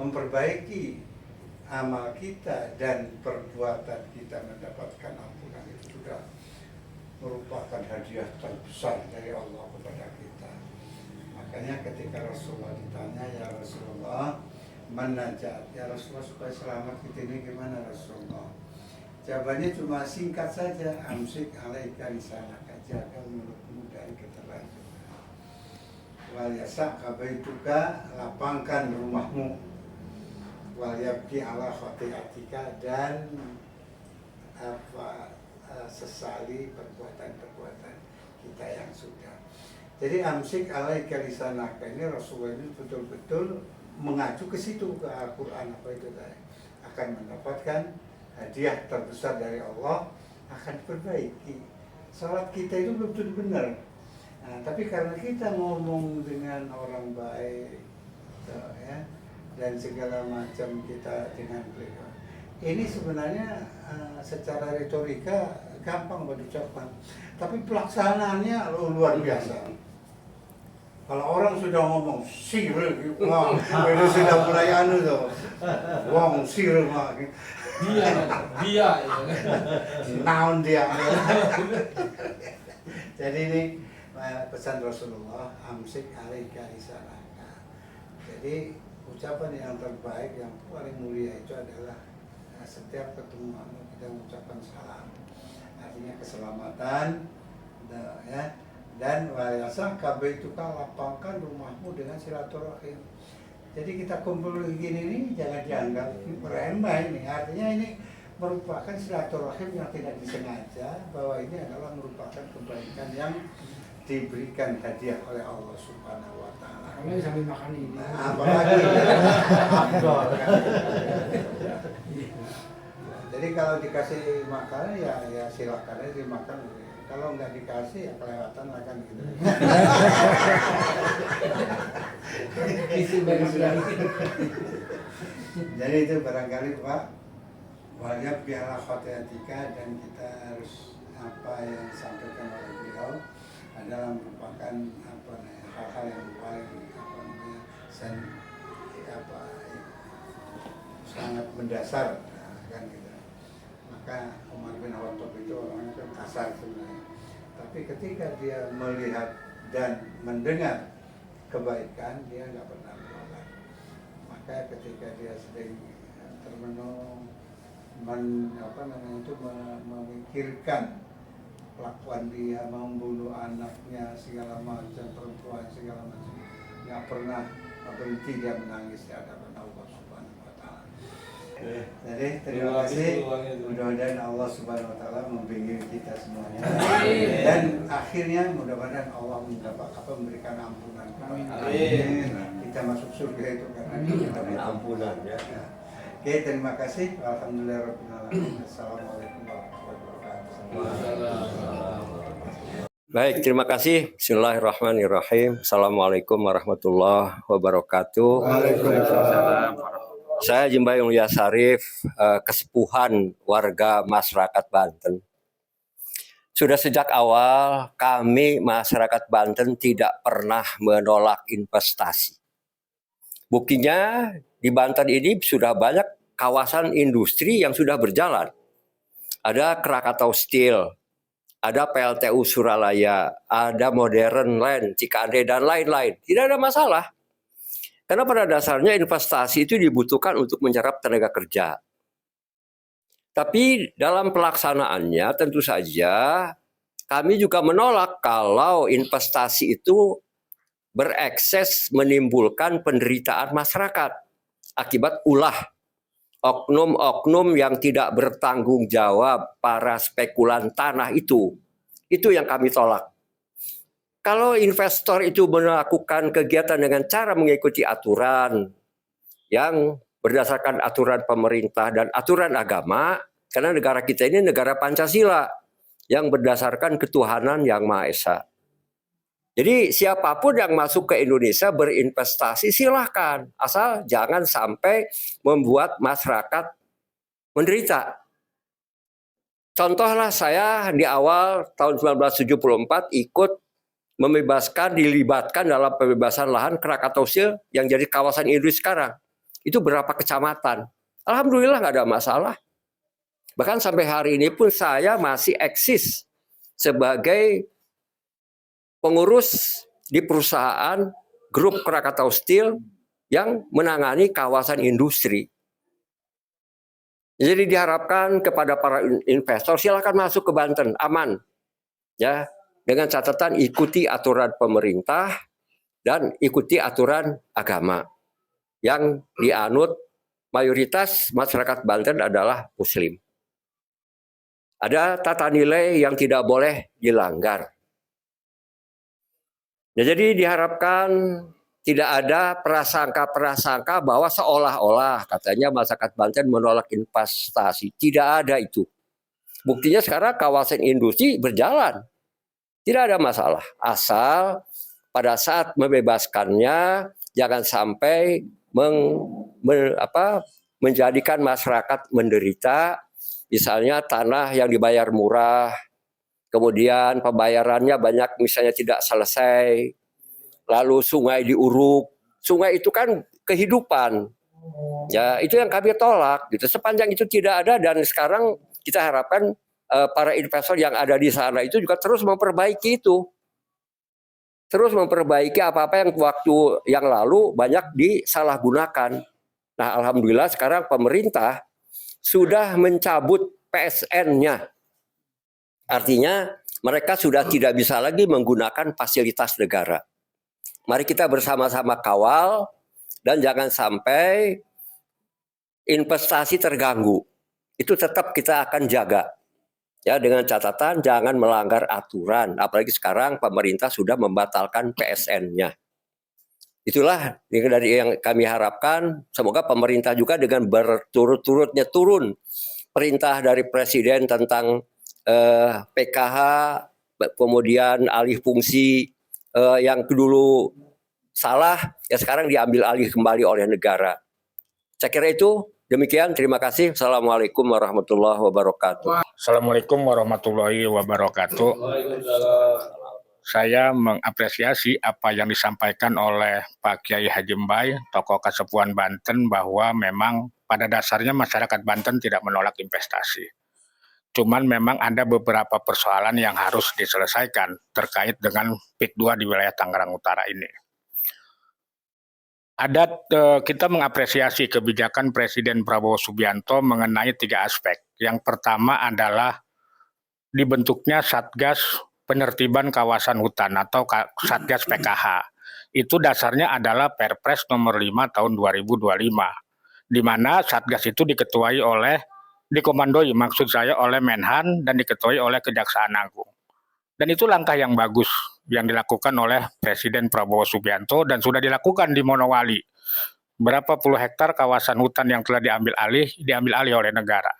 memperbaiki amal kita dan perbuatan kita mendapatkan ampunan itu sudah merupakan hadiah terbesar dari Allah kepada kita. Makanya ketika Rasulullah ditanya, ya Rasulullah, manajat, ya Rasulullah supaya selamat kita ini gimana Rasulullah? Jawabannya cuma singkat saja, amsik alaika lisanaka, jaga mulutmu dari keterlanjuran. Wal yasak kabaituka, lapangkan rumahmu. Wal yabki ala khati'atika, dan sesali perbuatan-perbuatan kita yang sudah. Jadi amsik alaika lisanaka ini Rasulullah ini betul-betul mengacu ke situ, ke Al-Quran apa itu tadi, akan mendapatkan hadiah terbesar dari Allah, akan perbaiki. Salat kita itu betul benar. Nah, tapi karena kita ngomong dengan orang baik, ya, dan segala macam kita dengan beliau, ini sebenarnya secara retorika gampang diucapkan, tapi pelaksanaannya luar biasa. Kalau orang sudah ngomong sire, wah, itu sudah mulai anu tuh, wong sire mah, dia, naon dia. Jadi ini pesan Rasulullah, amsik alaika lisanaka. Jadi ucapan yang terbaik, yang paling mulia itu adalah setiap ketemu kita mengucapkan salam, artinya keselamatan, ya. Dan wayasa kabeh itu lapangkan rumahmu dengan silaturahim. Jadi kita kumpul begini ini jangan dianggap remeh ini. Artinya ini merupakan silaturahim yang tidak disengaja, bahwa ini adalah merupakan kebaikan yang diberikan hadiah oleh Allah Subhanahu wa taala. Kami sambil makan ini. Apalagi jadi kalau dikasih makanan ya silakan aja dimakan. Kalau nggak dikasih ya kelewatan akan gitu. Jadi itu barangkali Pak, wajib biarlah khatiatika, dan kita harus apa yang disampaikan oleh beliau adalah merupakan hal-hal yang paling sangat mendasar, kan gitu. Maka Umar bin Khattab itu orangnya kan kasar sebenarnya, tapi ketika dia melihat dan mendengar kebaikan, dia nggak pernah menolak. Maka ketika dia sering termenung, memikirkan kelakuan dia, membunuh anaknya, segala macam, perempuan segala macam, nggak pernah berhenti dia menangis di hadapan Allah Subhanahu wa taala. Jadi terima kasih, mudah-mudahan Allah Subhanahu wa taala membimbing kita semuanya, dan akhirnya mudah-mudahan Allah memberikan ampunan. Amin. Kita masuk surga itu karena kita ampunan ya. Oke, terima kasih. Alhamdulillahirabbil alamin. Assalamualaikum warahmatullahi wabarakatuh. Baik, terima kasih. Bismillahirrahmanirrahim. Assalamualaikum warahmatullahi wabarakatuh. Waalaikumsalam. Saya Jimbayung Lia Sarif, kesepuhan warga masyarakat Banten. Sudah sejak awal kami masyarakat Banten tidak pernah menolak investasi. Buktinya di Banten ini sudah banyak kawasan industri yang sudah berjalan. Ada Krakatau Steel, ada PLTU Suralaya, ada Modern Land, Cikande, dan lain-lain. Tidak ada masalah. Karena pada dasarnya investasi itu dibutuhkan untuk menyerap tenaga kerja. Tapi dalam pelaksanaannya tentu saja kami juga menolak kalau investasi itu berekses menimbulkan penderitaan masyarakat akibat ulah oknum-oknum yang tidak bertanggung jawab, para spekulan tanah itu yang kami tolak. Kalau investor itu melakukan kegiatan dengan cara mengikuti aturan yang berdasarkan aturan pemerintah dan aturan agama, karena negara kita ini negara Pancasila yang berdasarkan ketuhanan yang Maha Esa. Jadi siapapun yang masuk ke Indonesia berinvestasi silahkan, asal jangan sampai membuat masyarakat menderita. Contohlah saya di awal tahun 1974 ikut dilibatkan dalam pembebasan lahan Krakatau Steel yang jadi kawasan industri sekarang. itu berapa kecamatan. Alhamdulillah nggak ada masalah. Bahkan sampai hari ini pun saya masih eksis sebagai pengurus di perusahaan grup Krakatau Steel yang menangani kawasan industri. Jadi diharapkan kepada para investor silakan masuk ke Banten, aman. Ya, dengan catatan ikuti aturan pemerintah dan ikuti aturan agama. Yang dianut mayoritas masyarakat Banten adalah Muslim. Ada tata nilai yang tidak boleh dilanggar. Ya, jadi diharapkan tidak ada prasangka-prasangka bahwa seolah-olah katanya masyarakat Banten menolak investasi. Tidak ada itu. Buktinya sekarang kawasan industri berjalan. Tidak ada masalah. Asal pada saat membebaskannya jangan sampai menjadikan masyarakat menderita. Misalnya tanah yang dibayar murah, kemudian pembayarannya banyak misalnya tidak selesai, lalu sungai diuruk. Sungai itu kan kehidupan. Ya, itu yang kami tolak gitu. Sepanjang itu tidak ada dan sekarang kita harapkan para investor yang ada di sana itu juga terus memperbaiki itu. Terus memperbaiki apa-apa yang waktu yang lalu banyak disalahgunakan. Nah, alhamdulillah sekarang pemerintah sudah mencabut PSN-nya. Artinya mereka sudah tidak bisa lagi menggunakan fasilitas negara. Mari kita bersama-sama kawal dan jangan sampai investasi terganggu. Itu tetap kita akan jaga. Ya, dengan catatan jangan melanggar aturan. Apalagi sekarang pemerintah sudah membatalkan PSN-nya. Itulah dari yang kami harapkan. Semoga pemerintah juga dengan berturut-turutnya turun perintah dari Presiden tentang PKH, kemudian alih fungsi yang dulu salah, ya sekarang diambil alih kembali oleh negara. Saya kira itu demikian. Terima kasih. Assalamualaikum warahmatullahi wabarakatuh. Assalamualaikum warahmatullahi wabarakatuh. Saya mengapresiasi apa yang disampaikan oleh Pak Kiai Haji Mbai, tokoh Kasepuhan Banten, bahwa memang pada dasarnya masyarakat Banten tidak menolak investasi. Cuman memang ada beberapa persoalan yang harus diselesaikan terkait dengan PIK 2 di wilayah Tangerang Utara ini. Kita mengapresiasi kebijakan Presiden Prabowo Subianto mengenai 3 aspek. Yang pertama adalah dibentuknya Satgas Penertiban Kawasan Hutan atau Satgas PKH. Itu dasarnya adalah Perpres nomor 5 tahun 2025, di mana Satgas itu dikomandoi maksud saya oleh Menhan dan diketuai oleh Kejaksaan Agung. Dan itu langkah yang bagus yang dilakukan oleh Presiden Prabowo Subianto dan sudah dilakukan di Monowali. Berapa puluh hektar kawasan hutan yang telah diambil alih oleh negara.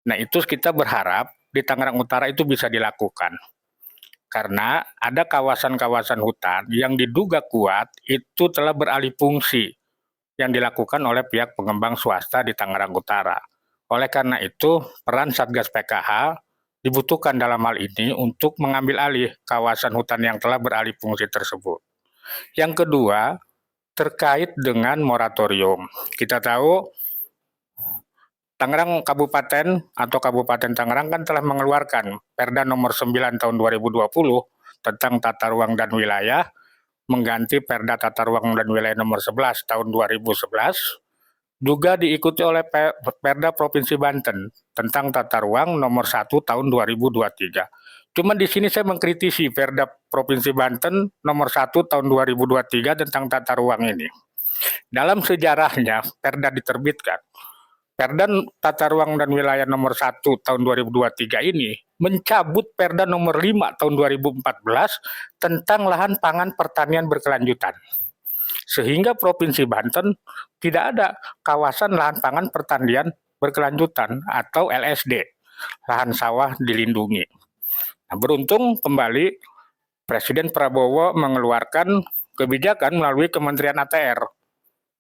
Nah, itu kita berharap di Tangerang Utara itu bisa dilakukan. Karena ada kawasan-kawasan hutan yang diduga kuat itu telah beralih fungsi yang dilakukan oleh pihak pengembang swasta di Tangerang Utara. Oleh karena itu, peran Satgas PKH dibutuhkan dalam hal ini untuk mengambil alih kawasan hutan yang telah beralih fungsi tersebut. Yang kedua, terkait dengan moratorium. Kita tahu Tangerang Kabupaten atau Kabupaten Tangerang kan telah mengeluarkan Perda nomor 9 tahun 2020 tentang tata ruang dan wilayah, mengganti Perda tata ruang dan wilayah nomor 11 tahun 2011, juga diikuti oleh Perda Provinsi Banten tentang tata ruang nomor 1 tahun 2023. Cuma di sini saya mengkritisi Perda Provinsi Banten nomor 1 tahun 2023 tentang tata ruang ini. Dalam sejarahnya Perda diterbitkan, Perda Tata Ruang dan Wilayah nomor 1 tahun 2023 ini mencabut Perda nomor 5 tahun 2014 tentang lahan pangan pertanian berkelanjutan. Sehingga Provinsi Banten tidak ada kawasan lahan pangan pertanian berkelanjutan atau LSD, lahan sawah dilindungi. Nah, beruntung kembali Presiden Prabowo mengeluarkan kebijakan melalui Kementerian ATR,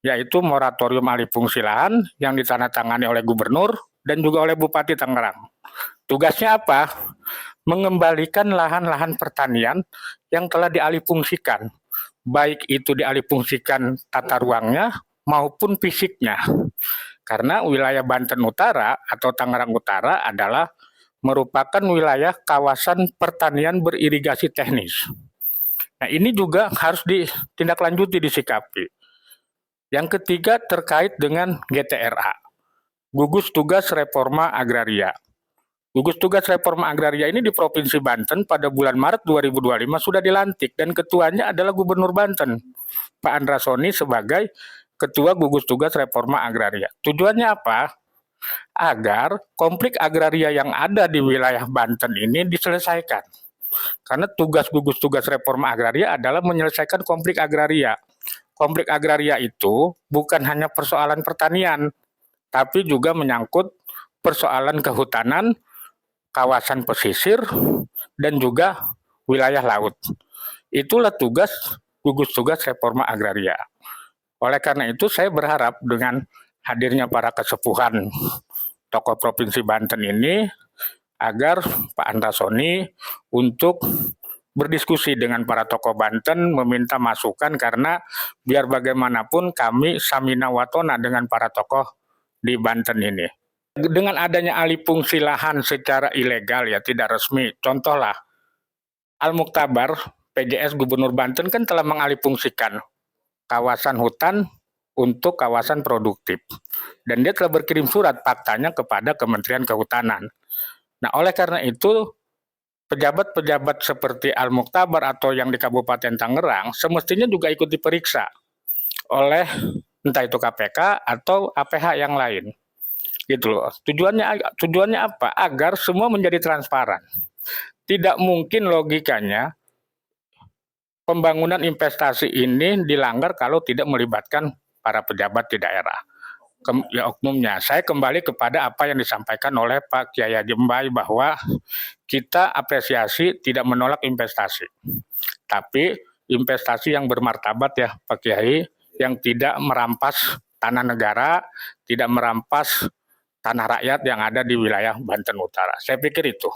yaitu moratorium alih fungsi lahan yang ditandatangani oleh Gubernur dan juga oleh Bupati Tangerang. Tugasnya apa? Mengembalikan lahan-lahan pertanian yang telah dialih fungsikan, baik itu dialih fungsikan tata ruangnya maupun fisiknya. Karena wilayah Banten Utara atau Tangerang Utara adalah merupakan wilayah kawasan pertanian beririgasi teknis. Nah, ini juga harus ditindaklanjuti, disikapi. Yang ketiga terkait dengan GTRA, Gugus Tugas Reforma Agraria. Gugus Tugas Reforma Agraria ini di Provinsi Banten pada bulan Maret 2025 sudah dilantik dan ketuanya adalah Gubernur Banten, Pak Andra Soni sebagai Ketua Gugus Tugas Reforma Agraria. Tujuannya apa? Agar konflik agraria yang ada di wilayah Banten ini diselesaikan. Karena tugas gugus tugas reforma agraria adalah menyelesaikan konflik agraria. Konflik agraria itu bukan hanya persoalan pertanian, tapi juga menyangkut persoalan kehutanan, kawasan pesisir, dan juga wilayah laut. Itulah tugas gugus tugas reforma agraria. Oleh karena itu saya berharap dengan hadirnya para kesepuhan tokoh Provinsi Banten ini agar Pak Andra Soni untuk berdiskusi dengan para tokoh Banten, meminta masukan karena biar bagaimanapun kami samina watona dengan para tokoh di Banten ini. Dengan adanya alih fungsi lahan secara ilegal ya tidak resmi, contohlah Al-Muktabar, PJS Gubernur Banten kan telah mengalihfungsikan kawasan hutan untuk kawasan produktif. Dan dia telah berkirim surat faktanya kepada Kementerian Kehutanan. Nah, oleh karena itu, pejabat-pejabat seperti Al-Muktabar atau yang di Kabupaten Tangerang semestinya juga ikut diperiksa oleh entah itu KPK atau APH yang lain. Gitu loh. Tujuannya apa? Agar semua menjadi transparan. Tidak mungkin logikanya pembangunan investasi ini dilanggar kalau tidak melibatkan para pejabat di daerah. Ya oknumnya, saya kembali kepada apa yang disampaikan oleh Pak Kiai Haji Mbai bahwa kita apresiasi tidak menolak investasi, tapi investasi yang bermartabat ya Pak Kiai, yang tidak merampas tanah negara, tidak merampas tanah rakyat yang ada di wilayah Banten Utara. Saya pikir itu.